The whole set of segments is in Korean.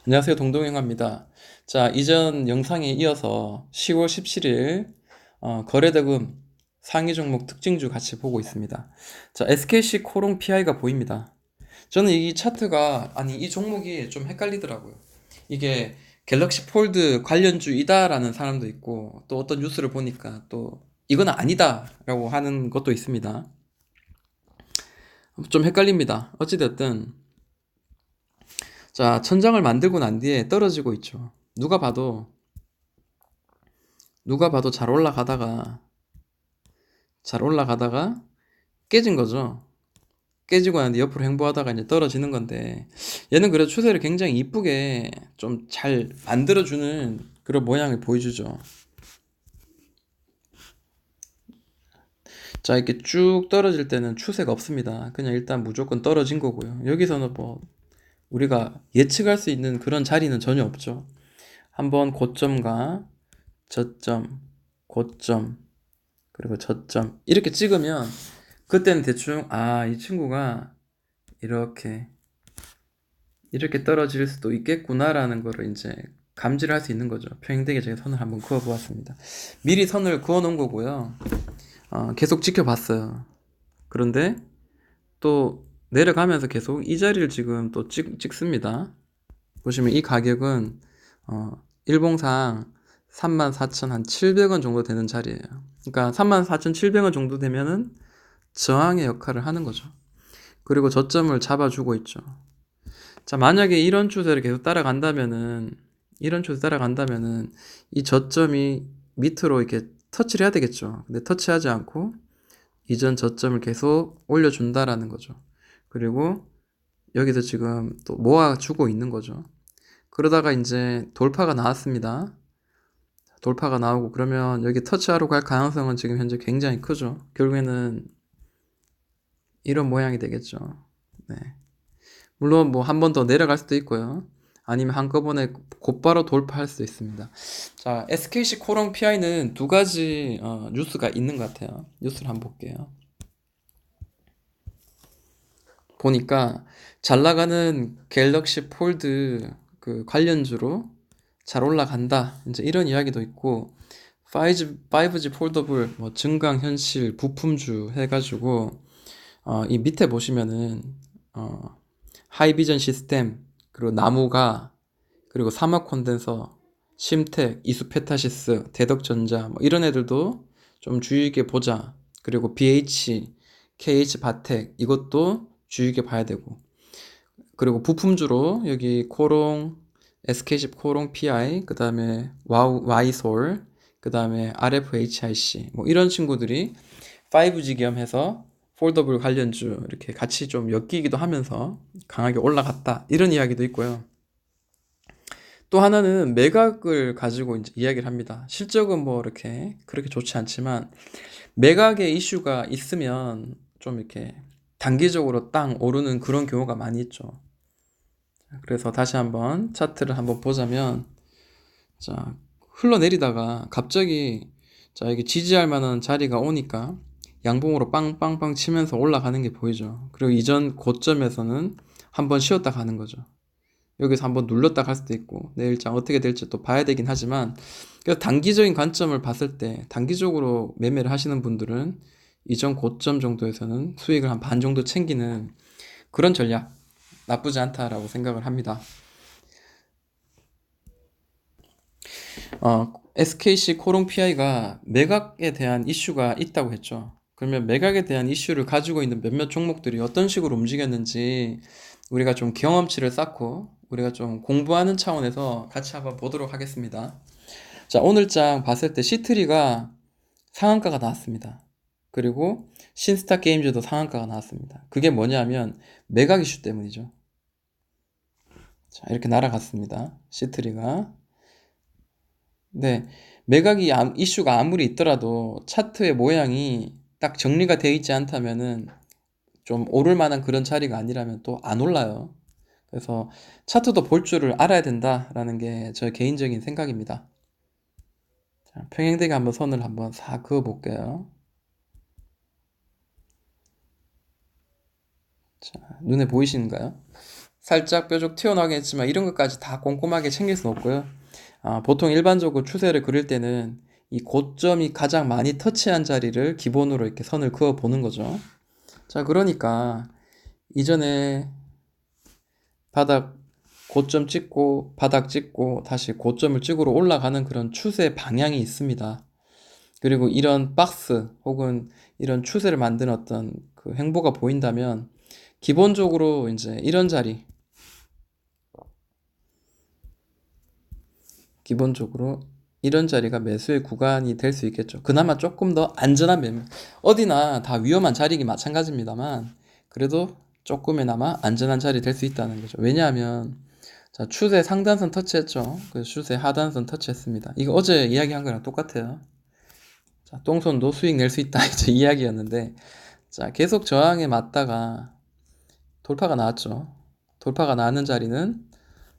안녕하세요. 동동영화입니다. 자, 이전 영상에 이어서 10월 17일 거래대금 상위 종목 특징주 같이 보고 있습니다. 자, SKC 코롱 PI가 보입니다. 저는 이 차트가, 아니, 이 종목이 좀 헷갈리더라고요. 이게 갤럭시 폴드 관련주이다라는 사람도 있고, 또 어떤 뉴스를 보니까 또 이건 아니다라고 하는 것도 있습니다. 좀 헷갈립니다. 어찌됐든, 자, 천장을 만들고 난 뒤에 떨어지고 있죠. 누가 봐도 잘 올라가다가 깨진 거죠. 깨지고 나는데 옆으로 행보하다가 이제 떨어지는 건데, 얘는 그래도 추세를 굉장히 이쁘게 좀 잘 만들어주는 그런 모양을 보여주죠. 자, 이렇게 쭉 떨어질 때는 추세가 없습니다. 그냥 일단 무조건 떨어진 거고요. 여기서는 뭐 우리가 예측할 수 있는 그런 자리는 전혀 없죠. 한번 고점과 저점, 고점, 그리고 저점 이렇게 찍으면, 그때는 대충 이 친구가 이렇게 이렇게 떨어질 수도 있겠구나라는 거를 이제 감지를 할 수 있는 거죠. 평행되게 제가 선을 한번 그어 보았습니다. 미리 선을 그어 놓은 거고요. 계속 지켜봤어요. 그런데 또 내려가면서 계속 이 자리를 지금 또 찍습니다. 보시면 이 가격은 일봉상 34,700원 정도 되는 자리예요. 그러니까 34,700원 정도 되면은 저항의 역할을 하는 거죠. 그리고 저점을 잡아주고 있죠. 자, 만약에 이런 추세 따라간다면은 이 저점이 밑으로 이렇게 터치를 해야 되겠죠. 근데 터치하지 않고 이전 저점을 계속 올려준다라는 거죠. 그리고 여기서 지금 또 모아주고 있는 거죠. 그러다가 이제 돌파가 나왔습니다. 돌파가 나오고 그러면 여기 터치하러 갈 가능성은 지금 현재 굉장히 크죠. 결국에는 이런 모양이 되겠죠. 네. 물론 뭐 한 번 더 내려갈 수도 있고요. 아니면 한꺼번에 곧바로 돌파할 수도 있습니다. 자, SKC 코롱 PI는 두 가지 뉴스가 있는 것 같아요. 뉴스를 한번 볼게요. 보니까 잘 나가는 갤럭시 폴드 그 관련주로 잘 올라간다. 이제 이런 이야기도 있고, 5G 폴더블 뭐 증강현실 부품주 해가지고 이 밑에 보시면은 어, 하이비전 시스템, 그리고 나무가, 그리고 사막 콘덴서, 심텍, 이수페타시스, 대덕전자 뭐 이런 애들도 좀 주의 있게 보자. 그리고 BH, KH 바텍 이것도 주의 있게 봐야 되고. 그리고 부품주로 여기 코롱, SK10 코롱 PI, 그다음에 와이솔, 그다음에 RFHIC 뭐 이런 친구들이 5G 겸해서 폴더블 관련주 이렇게 같이 좀 엮이기도 하면서 강하게 올라갔다. 이런 이야기도 있고요. 또 하나는 매각을 가지고 이제 이야기를 합니다. 실적은 뭐 이렇게 그렇게 좋지 않지만 매각의 이슈가 있으면 좀 이렇게 단기적으로 땅 오르는 그런 경우가 많이 있죠. 그래서 다시 한번 차트를 한번 보자면, 자, 흘러내리다가 갑자기, 자, 이게 지지할 만한 자리가 오니까 양봉으로 빵빵빵 치면서 올라가는 게 보이죠. 그리고 이전 고점에서는 한번 쉬었다 가는 거죠. 여기서 한번 눌렀다 갈 수도 있고, 내일장 어떻게 될지 또 봐야 되긴 하지만, 그래서 단기적인 관점을 봤을 때, 단기적으로 매매를 하시는 분들은 이전 고점 정도에서는 수익을 한 반 정도 챙기는 그런 전략, 나쁘지 않다라고 생각을 합니다. SKC 코롱 PI가 매각에 대한 이슈가 있다고 했죠. 그러면 매각에 대한 이슈를 가지고 있는 몇몇 종목들이 어떤 식으로 움직였는지 우리가 좀 경험치를 쌓고 우리가 좀 공부하는 차원에서 같이 한번 보도록 하겠습니다. 자, 오늘장 봤을 때 시트리가 상한가가 나왔습니다. 그리고 신스타 게임즈도 상한가가 나왔습니다. 그게 뭐냐면 매각 이슈 때문이죠. 자, 이렇게 날아갔습니다. 시트리가. 네, 이슈가 아무리 있더라도 차트의 모양이 딱 정리가 되어 있지 않다면은 좀 오를 만한 그런 자리가 아니라면 또 안 올라요. 그래서 차트도 볼 줄을 알아야 된다라는 게 저 개인적인 생각입니다. 자, 평행되게 한번 선을 한번 싹 그어 볼게요. 자, 눈에 보이시는가요? 살짝 뾰족 튀어나오긴 했지만 이런 것까지 다 꼼꼼하게 챙길 수는 없고요. 보통 일반적으로 추세를 그릴 때는 이 고점이 가장 많이 터치한 자리를 기본으로 이렇게 선을 그어 보는 거죠. 자, 그러니까 이전에 바닥 고점 찍고 바닥 찍고 다시 고점을 찍으러 올라가는 그런 추세 방향이 있습니다. 그리고 이런 박스 혹은 이런 추세를 만드는 어떤 그 행보가 보인다면 기본적으로 이제 이런 자리, 기본적으로 이런 자리가 매수의 구간이 될 수 있겠죠. 그나마 조금 더 안전한 매매. 어디나 다 위험한 자리이기 마찬가지입니다만 그래도 조금이나마 안전한 자리 될 수 있다는 거죠. 왜냐하면 자, 추세 상단선 터치했죠. 그 추세 하단선 터치했습니다. 이거 어제 이야기한 거랑 똑같아요. 자, 똥손도 수익 낼 수 있다 이제 이야기였는데 자, 계속 저항에 맞다가 돌파가 나왔죠. 돌파가 나는 자리는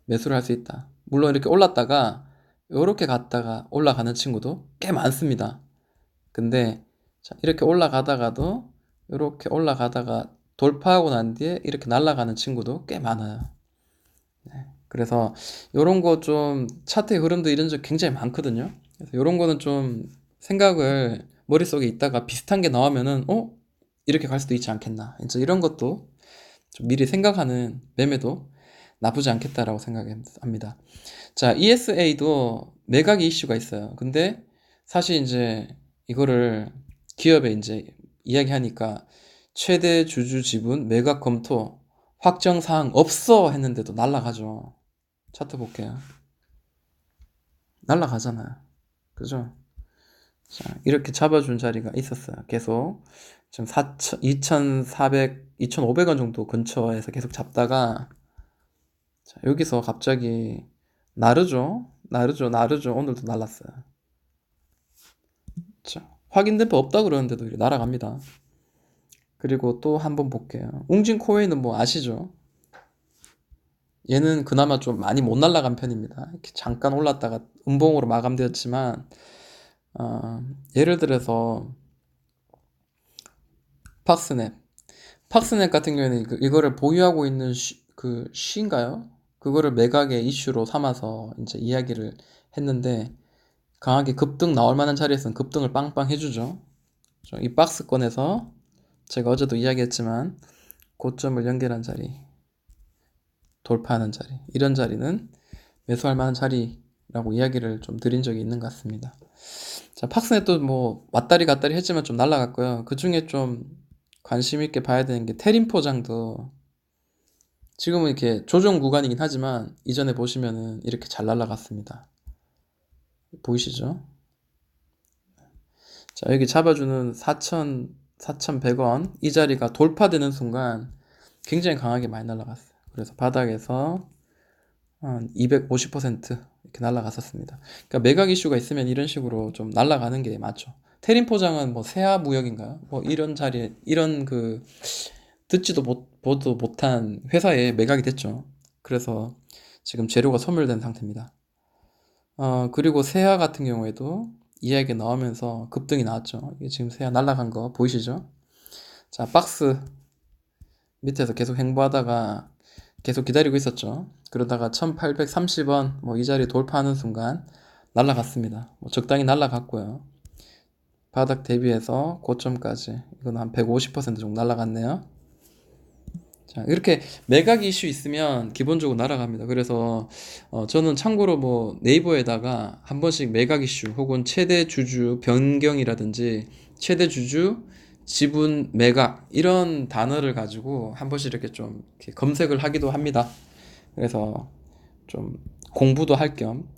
매수를 할 수 있다. 물론 이렇게 올랐다가 이렇게 갔다가 올라가는 친구도 꽤 많습니다. 근데 자, 이렇게 올라가다가도 이렇게 올라가다가 돌파하고 난 뒤에 이렇게 날아가는 친구도 꽤 많아요. 네. 그래서 이런 거 좀 차트의 흐름도 이런 적 굉장히 많거든요. 그래서 이런 거는 좀 생각을 머릿속에 있다가 비슷한 게 나오면은 이렇게 갈 수도 있지 않겠나. 이제 이런 것도 좀 미리 생각하는 매매도 나쁘지 않겠다라고 생각합니다. 자, ESA도 매각 이슈가 있어요. 근데 사실 이제 이거를 기업에 이제 이야기하니까 최대 주주 지분 매각 검토 확정 사항 없어 했는데도 날라가죠. 차트 볼게요. 날라가잖아요. 그죠? 자, 이렇게 잡아준 자리가 있었어요. 계속 지금 2,400, 2,500원 정도 근처에서 계속 잡다가 자, 여기서 갑자기 나르죠. 오늘도 날랐어요. 자, 확인된 바 없다 그러는데도 이렇게 날아갑니다. 그리고 또 한번 볼게요. 웅진코웨이는 뭐 아시죠? 얘는 그나마 좀 많이 못 날아간 편입니다. 이렇게 잠깐 올랐다가 음봉으로 마감되었지만 예를 들어서 팍스넷 같은 경우에는 이거를 보유하고 있는 그 쉬인가요? 그거를 매각의 이슈로 삼아서 이제 이야기를 했는데 강하게 급등 나올 만한 자리에서는 급등을 빵빵 해주죠. 이 박스권에서 제가 어제도 이야기했지만 고점을 연결한 자리, 돌파하는 자리, 이런 자리는 매수할 만한 자리라고 이야기를 좀 드린 적이 있는 것 같습니다. 자, 팍스넷도 뭐 왔다리 갔다리 했지만 좀 날라갔고요. 그 중에 좀 관심 있게 봐야 되는 게 테림포장도 지금은 이렇게 조정 구간이긴 하지만 이전에 보시면은 이렇게 잘 날라갔습니다. 보이시죠? 자, 여기 잡아주는 4,100원 이 자리가 돌파되는 순간 굉장히 강하게 많이 날라갔어요. 그래서 바닥에서 한 250% 이렇게 날라갔었습니다. 그러니까 매각 이슈가 있으면 이런 식으로 좀 날라가는 게 맞죠. 테림포장은 뭐 세아 무역인가요? 뭐 이런 자리에 이런 그 보도 못한 회사에 매각이 됐죠. 그래서 지금 재료가 소멸된 상태입니다. 그리고 세아 같은 경우에도 이야기 나오면서 급등이 나왔죠. 이게 지금 세아 날아간 거 보이시죠? 자, 박스 밑에서 계속 행보하다가 계속 기다리고 있었죠. 그러다가 1830원 뭐 이 자리 돌파하는 순간 날아갔습니다. 뭐 적당히 날아갔고요. 바닥 대비해서 고점까지 이건 한 150% 정도 날아갔네요. 자, 이렇게 매각 이슈 있으면 기본적으로 날아갑니다. 그래서 저는 참고로 뭐 네이버에다가 한 번씩 매각 이슈 혹은 최대 주주 변경이라든지 최대 주주 지분 매각 이런 단어를 가지고 한 번씩 이렇게 좀 이렇게 검색을 하기도 합니다. 그래서 좀 공부도 할 겸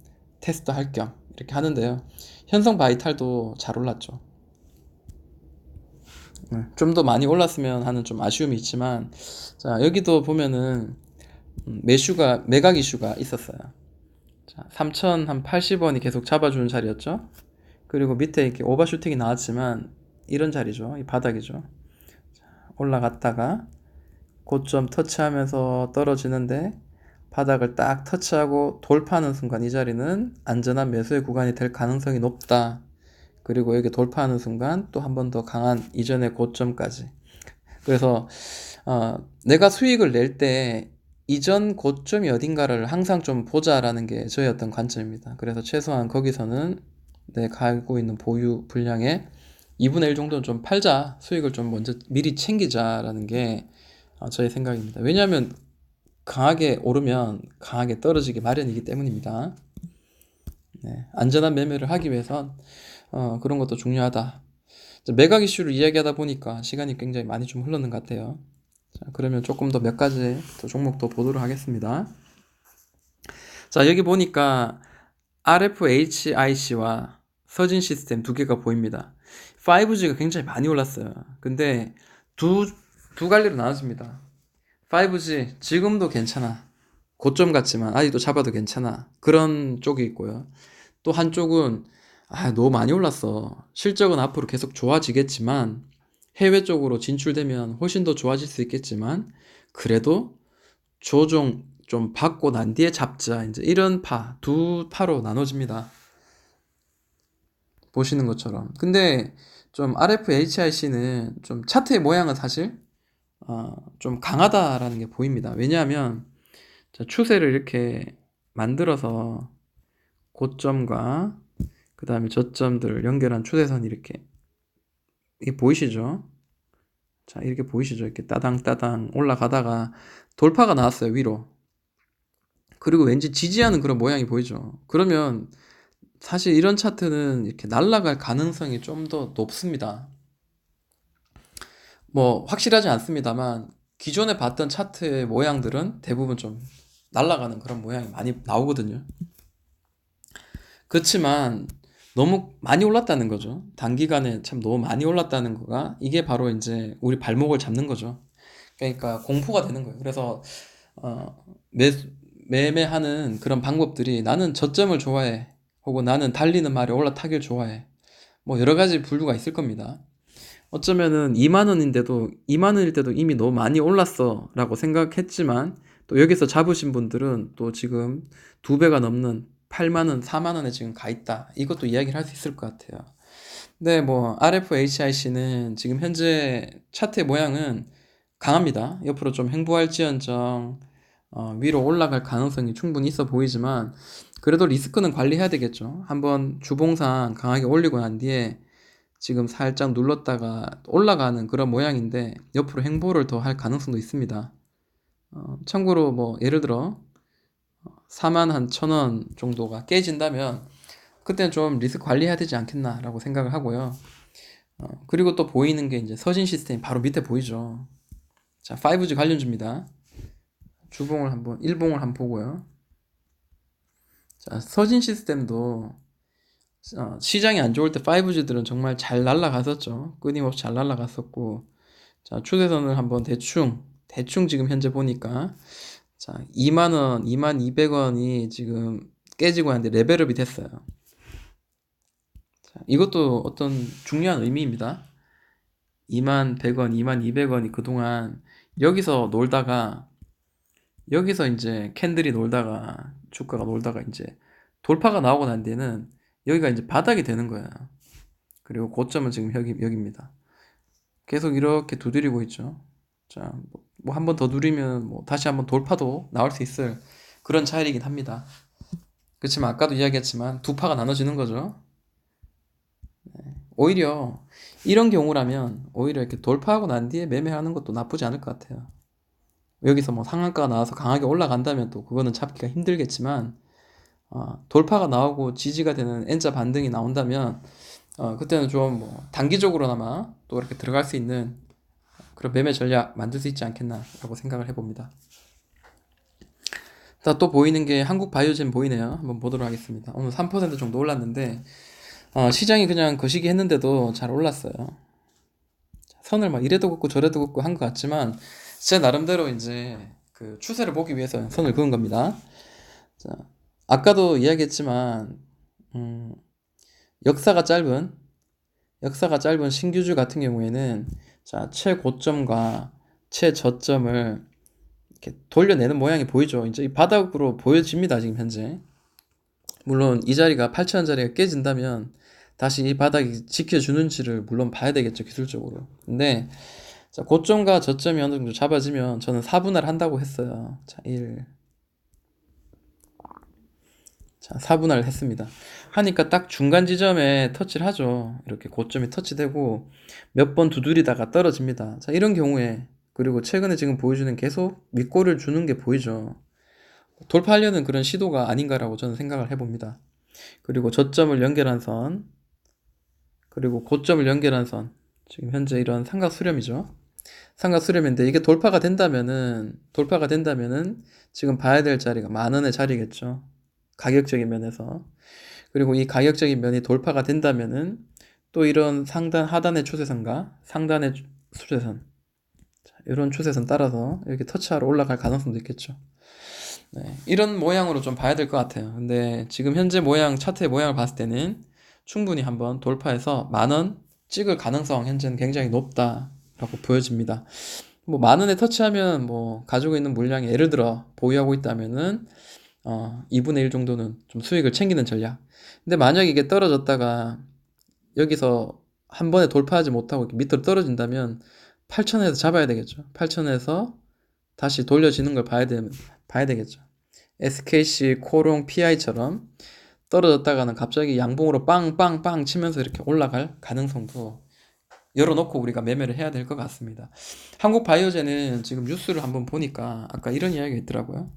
테스트 할 겸 이렇게 하는데요. 현성 바이탈도 잘 올랐죠. 좀 더 많이 올랐으면 하는 좀 아쉬움이 있지만 자, 여기도 보면은 매각 이슈가 있었어요. 자, 3,080원이 계속 잡아주는 자리였죠. 그리고 밑에 이렇게 오버슈팅이 나왔지만 이런 자리죠. 이 바닥이죠. 자, 올라갔다가 고점 터치하면서 떨어지는데 바닥을 딱 터치하고 돌파하는 순간 이 자리는 안전한 매수의 구간이 될 가능성이 높다. 그리고 여기 돌파하는 순간 또 한 번 더 강한 이전의 고점까지. 그래서 내가 수익을 낼 때 이전 고점이 어딘가를 항상 좀 보자라는 게 저의 어떤 관점입니다. 그래서 최소한 거기서는 내 가지고 있는 보유 분량의 2분의 1 정도는 좀 팔자, 수익을 좀 먼저 미리 챙기자라는 게 저의 생각입니다. 왜냐하면 강하게 오르면 강하게 떨어지기 마련이기 때문입니다. 네, 안전한 매매를 하기 위해선 그런 것도 중요하다. 매각 이슈를 이야기하다 보니까 시간이 굉장히 많이 좀 흘렀는 것 같아요. 자, 그러면 조금 더 몇 가지 더 종목도 보도록 하겠습니다. 자, 여기 보니까 RFHIC와 서진 시스템 두 개가 보입니다. 5G가 굉장히 많이 올랐어요. 근데 두 갈래로 나눠집니다. 5G 지금도 괜찮아. 고점 같지만 아직도 잡아도 괜찮아. 그런 쪽이 있고요. 또 한쪽은 너무 많이 올랐어. 실적은 앞으로 계속 좋아지겠지만 해외 쪽으로 진출되면 훨씬 더 좋아질 수 있겠지만 그래도 조정 좀 받고 난 뒤에 잡자. 이제 이런 두 파로 나눠집니다. 보시는 것처럼. 근데 좀 RFHIC는 좀 차트의 모양은 사실 좀 강하다라는 게 보입니다. 왜냐하면 추세를 이렇게 만들어서 고점과 그 다음에 저점들을 연결한 추세선이 이게 보이시죠? 자, 이렇게 보이시죠? 이렇게 따당따당 올라가다가 돌파가 나왔어요, 위로. 그리고 왠지 지지하는 그런 모양이 보이죠? 그러면 사실 이런 차트는 이렇게 날아갈 가능성이 좀 더 높습니다. 뭐 확실하지 않습니다만 기존에 봤던 차트의 모양들은 대부분 좀 날아가는 그런 모양이 많이 나오거든요. 그렇지만 너무 많이 올랐다는 거죠. 단기간에 참 너무 많이 올랐다는 거가 이게 바로 이제 우리 발목을 잡는 거죠. 그러니까 공포가 되는 거예요. 그래서 어, 매, 매매하는 그런 방법들이 나는 저점을 좋아해. 혹은 나는 달리는 말에 올라타길 좋아해. 뭐 여러 가지 분류가 있을 겁니다. 어쩌면은 2만 원인데도 2만 원일 때도 이미 너무 많이 올랐어라고 생각했지만 또 여기서 잡으신 분들은 또 지금 2배가 넘는 8만 원, 4만 원에 지금 가 있다. 이것도 이야기를 할 수 있을 것 같아요. 네, 뭐 RFHIC는 지금 현재 차트의 모양은 강합니다. 옆으로 좀 횡보할지언정 위로 올라갈 가능성이 충분히 있어 보이지만 그래도 리스크는 관리해야 되겠죠. 한번 주봉상 강하게 올리고 난 뒤에 지금 살짝 눌렀다가 올라가는 그런 모양인데 옆으로 횡보를 더 할 가능성도 있습니다. 참고로 뭐 예를 들어 4만 한 1,000원 정도가 깨진다면 그때는 좀 리스크 관리해야 되지 않겠나라고 생각을 하고요. 그리고 또 보이는 게 이제 서진 시스템 바로 밑에 보이죠. 자, 5G 관련주입니다. 주봉을 한번, 일봉을 한번 보고요. 자, 서진 시스템도 시장이 안 좋을 때 5G들은 정말 잘 날아갔었죠. 끊임없이 잘 날아갔었고, 자, 추세선을 한번 대충 지금 현재 보니까, 자, 2만원, 2,200원이 지금 깨지고 하는데 레벨업이 됐어요. 자, 이것도 어떤 중요한 의미입니다. 21,100원, 22,000원이 그동안 여기서 놀다가, 여기서 이제 캔들이 놀다가, 주가가 놀다가 이제 돌파가 나오고 난 뒤에는 여기가 이제 바닥이 되는 거예요. 그리고 고점은 지금 여기입니다. 계속 이렇게 두드리고 있죠. 자, 뭐 한 번 더 누리면 뭐 다시 한번 돌파도 나올 수 있을 그런 차이이긴 합니다. 그렇지만 아까도 이야기했지만 두 파가 나눠지는 거죠. 오히려 이런 경우라면 오히려 이렇게 돌파하고 난 뒤에 매매하는 것도 나쁘지 않을 것 같아요. 여기서 뭐 상한가가 나와서 강하게 올라간다면 또 그거는 잡기가 힘들겠지만 돌파가 나오고 지지가 되는 N자 반등이 나온다면 그때는 좀 뭐 단기적으로나마 또 이렇게 들어갈 수 있는 그런 매매 전략 만들 수 있지 않겠나라고 생각을 해봅니다. 자, 또 보이는 게 한국 바이오젠 보이네요. 한번 보도록 하겠습니다. 오늘 3% 정도 올랐는데 시장이 그냥 거시기 했는데도 잘 올랐어요. 선을 막 이래도 긋고 저래도 긋고 한 것 같지만 제 나름대로 이제 그 추세를 보기 위해서 선을 그은 겁니다. 자, 아까도 이야기했지만 음, 역사가 짧은 신규주 같은 경우에는 자, 최고점과 최저점을 이렇게 돌려내는 모양이 보이죠. 이제 이 바닥으로 보여집니다. 지금 현재. 물론 이 자리가 8,000원짜리가 깨진다면 다시 이 바닥이 지켜주는지를 물론 봐야 되겠죠. 기술적으로. 근데 자, 고점과 저점이 어느 정도 잡아지면 저는 4분할 한다고 했어요. 자, 1. 자, 4분할 했습니다. 하니까 딱 중간 지점에 터치를 하죠. 이렇게 고점이 터치되고 몇 번 두드리다가 떨어집니다. 자, 이런 경우에 그리고 최근에 지금 보여주는 계속 윗골을 주는 게 보이죠. 돌파하려는 그런 시도가 아닌가라고 저는 생각을 해봅니다. 그리고 저점을 연결한 선, 그리고 고점을 연결한 선, 지금 현재 이런 삼각 수렴이죠. 삼각 수렴인데 이게 돌파가 된다면은 지금 봐야 될 자리가 10,000원의 자리겠죠. 가격적인 면에서. 그리고 이 가격적인 면이 돌파가 된다면은 또 이런 상단 하단의 추세선과 상단의 추세선, 이런 추세선 따라서 이렇게 터치하러 올라갈 가능성도 있겠죠. 네, 이런 모양으로 좀 봐야 될 것 같아요. 근데 지금 현재 모양, 차트의 모양을 봤을 때는 충분히 한번 돌파해서 10,000원 찍을 가능성 현재는 굉장히 높다라고 보여집니다. 뭐 10,000원에 터치하면 뭐 가지고 있는 물량이 예를 들어 보유하고 있다면은 2분의 1 정도는 좀 수익을 챙기는 전략. 근데 만약에 이게 떨어졌다가 여기서 한 번에 돌파하지 못하고 이렇게 밑으로 떨어진다면 8,000원에서 잡아야 되겠죠. 8,000원에서 다시 돌려지는 걸 봐야 되겠죠. SKC, 코롱, PI처럼 떨어졌다가는 갑자기 양봉으로 빵빵빵 치면서 이렇게 올라갈 가능성도 열어놓고 우리가 매매를 해야 될 것 같습니다. 한국바이오젠은 지금 뉴스를 한번 보니까 아까 이런 이야기가 있더라고요.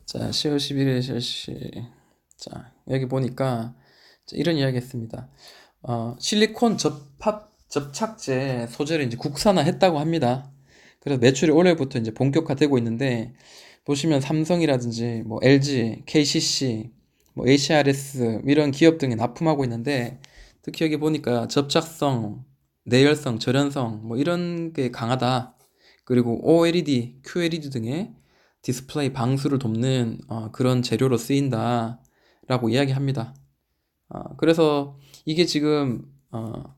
자, 10월 11일 실시. 자, 여기 보니까 이런 이야기 했습니다. 실리콘 접착제 소재를 이제 국산화했다고 합니다. 그래서 매출이 올해부터 이제 본격화되고 있는데, 보시면 삼성이라든지 뭐 LG, KCC, 뭐 HRS 이런 기업 등에 납품하고 있는데, 특히 여기 보니까 접착성, 내열성, 절연성 뭐 이런 게 강하다. 그리고 OLED, QLED 등의 디스플레이 방수를 돕는 그런 재료로 쓰인다라고 이야기합니다. 그래서 이게 지금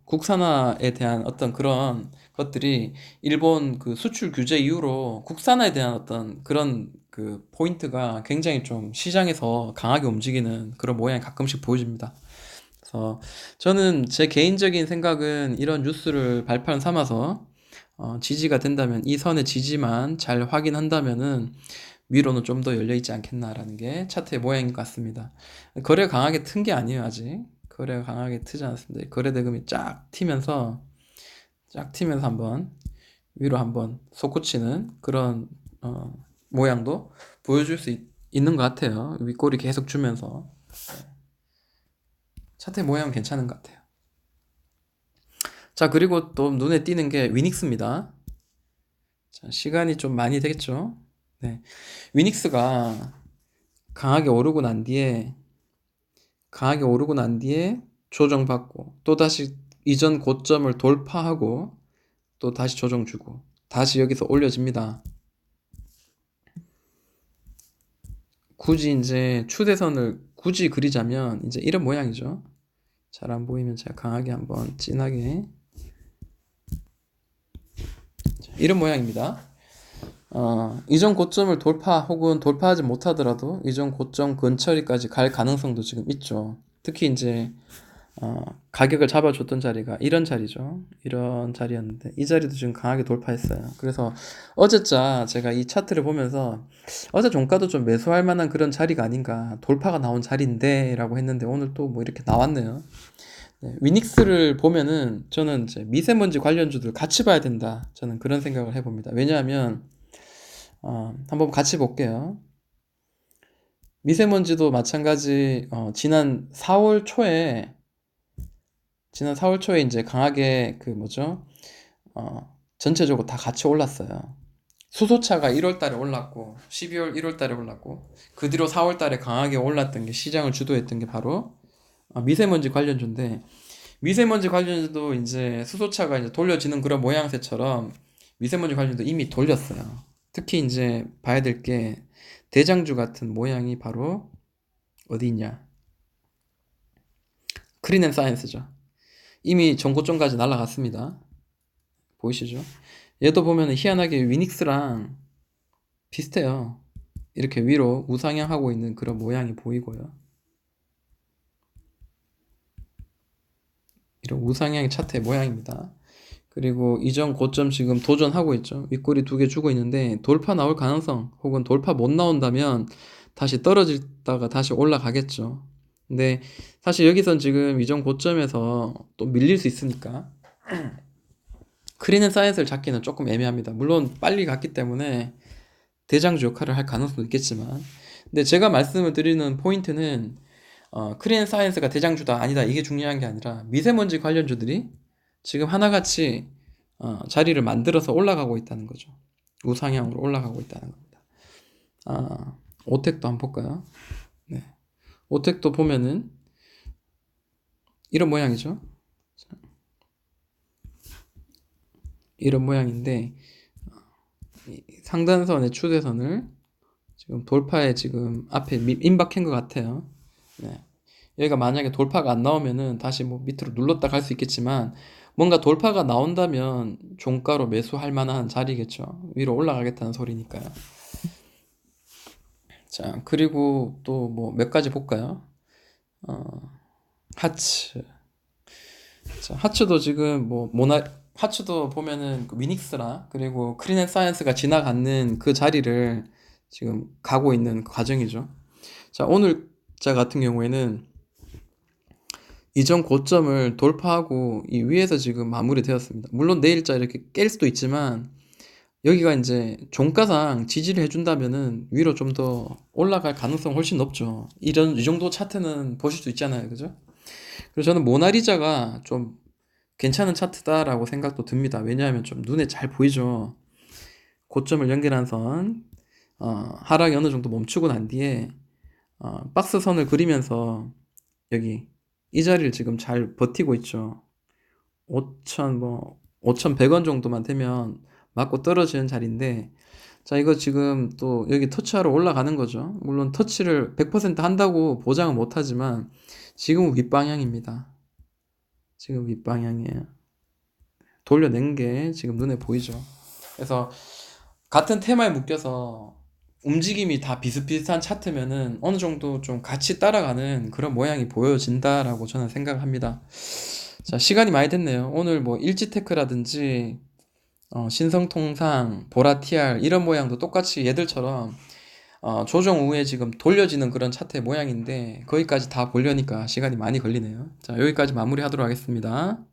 국산화에 대한 어떤 그런 것들이 일본 그 수출 규제 이후로 국산화에 대한 어떤 그런 그 포인트가 굉장히 좀 시장에서 강하게 움직이는 그런 모양이 가끔씩 보여집니다. 그래서 저는 제 개인적인 생각은 이런 뉴스를 발판 삼아서 지지가 된다면 이 선의 지지만 잘 확인한다면은 위로는 좀 더 열려 있지 않겠나라는 게 차트의 모양인 것 같습니다. 거래 강하게 튼 게 아니에요, 아직. 거래가 강하게 트지 않습니다. 거래 대금이 쫙 튀면서 한번 위로 한번 솟구치는 그런 모양도 보여줄 수 있는 것 같아요. 윗골이 계속 주면서 차트의 모양은 괜찮은 것 같아요. 자, 그리고 또 눈에 띄는 게 위닉스입니다. 자, 시간이 좀 많이 되겠죠? 네. 위닉스가 강하게 오르고 난 뒤에 조정받고 또다시 이전 고점을 돌파하고 또 다시 조정 주고 다시 여기서 올려집니다. 굳이 이제 추세선을 굳이 그리자면 이제 이런 모양이죠. 잘 안 보이면 제가 강하게 한번 진하게 이런 모양입니다. 이전 고점을 돌파 혹은 돌파하지 못하더라도 이전 고점 근처리까지 갈 가능성도 지금 있죠. 특히 이제 가격을 잡아줬던 자리가 이런 자리죠. 이런 자리였는데 이 자리도 지금 강하게 돌파했어요. 그래서 어제자 제가 이 차트를 보면서 어제 종가도 좀 매수할 만한 그런 자리가 아닌가, 돌파가 나온 자리인데 라고 했는데 오늘 또 뭐 이렇게 나왔네요. 네, 위닉스를 보면은 저는 이제 미세먼지 관련주들 같이 봐야 된다, 저는 그런 생각을 해봅니다. 왜냐하면 한번 같이 볼게요. 미세먼지도 마찬가지. 지난 4월 초에 이제 강하게 그 뭐죠? 전체적으로 다 같이 올랐어요. 수소차가 1월 달에 올랐고 12월 1월 달에 올랐고 그 뒤로 4월 달에 강하게 올랐던 게, 시장을 주도했던 게 바로 미세먼지 관련주인데, 미세먼지 관련주도 이제 수소차가 이제 돌려지는 그런 모양새처럼 미세먼지 관련주도 이미 돌렸어요. 특히 이제 봐야 될 게 대장주 같은 모양이 바로 어디 있냐? 크린앤사이언스죠. 이미 전고점까지 날아갔습니다. 보이시죠? 얘도 보면 희한하게 위닉스랑 비슷해요. 이렇게 위로 우상향하고 있는 그런 모양이 보이고요. 이런 우상향의 차트의 모양입니다. 그리고 이전 고점 지금 도전하고 있죠. 윗꼬리 두 개 주고 있는데 돌파 나올 가능성 혹은 돌파 못 나온다면 다시 떨어지다가 다시 올라가겠죠. 근데 사실 여기선 지금 이전 고점에서 또 밀릴 수 있으니까 크리넨 사이언스를 잡기는 조금 애매합니다. 물론 빨리 갔기 때문에 대장주 역할을 할 가능성도 있겠지만, 근데 제가 말씀을 드리는 포인트는 크리넨 사이언스가 대장주다 아니다 이게 중요한 게 아니라 미세먼지 관련주들이 지금 하나같이 자리를 만들어서 올라가고 있다는 거죠. 우상향으로 올라가고 있다는 겁니다. 오텍도 한번 볼까요? 네. 오텍도 보면은 이런 모양이죠. 이런 모양인데 상단선의 추세선을 지금 돌파에 지금 앞에 임박한 것 같아요. 네. 여기가 만약에 돌파가 안 나오면은 다시 뭐 밑으로 눌렀다 갈 수 있겠지만 뭔가 돌파가 나온다면 종가로 매수할 만한 자리겠죠. 위로 올라가겠다는 소리니까요. 자, 그리고 또 뭐 몇 가지 볼까요? 하츠. 자, 하츠도 지금 뭐 하츠도 보면은 그 위닉스라 그리고 크리넨 사이언스가 지나가는 그 자리를 지금 가고 있는 과정이죠. 자, 오늘자 같은 경우에는 이전 고점을 돌파하고 이 위에서 지금 마무리되었습니다. 물론 내일자 이렇게 깰 수도 있지만 여기가 이제 종가상 지지를 해준다면은 위로 좀 더 올라갈 가능성 훨씬 높죠. 이 정도 차트는 보실 수 있잖아요. 그죠? 그래서 저는 모나리자가 좀 괜찮은 차트다라고 생각도 듭니다. 왜냐하면 좀 눈에 잘 보이죠. 고점을 연결한 선, 하락이 어느 정도 멈추고 난 뒤에 박스선을 그리면서 여기 이 자리를 지금 잘 버티고 있죠. 5,100원 정도만 되면 맞고 떨어지는 자리인데, 자, 이거 지금 또 여기 터치하러 올라가는 거죠. 물론 터치를 100% 한다고 보장은 못하지만 지금 윗방향입니다. 지금 윗방향이에요. 돌려낸 게 지금 눈에 보이죠. 그래서 같은 테마에 묶여서 움직임이 다 비슷비슷한 차트면은 어느 정도 좀 같이 따라가는 그런 모양이 보여진다라고 저는 생각합니다. 자, 시간이 많이 됐네요. 오늘 뭐 일지테크라든지 신성통상, 보라티알 이런 모양도 똑같이 얘들처럼 조정 후에 지금 돌려지는 그런 차트의 모양인데 거기까지 다 보려니까 시간이 많이 걸리네요. 자, 여기까지 마무리하도록 하겠습니다.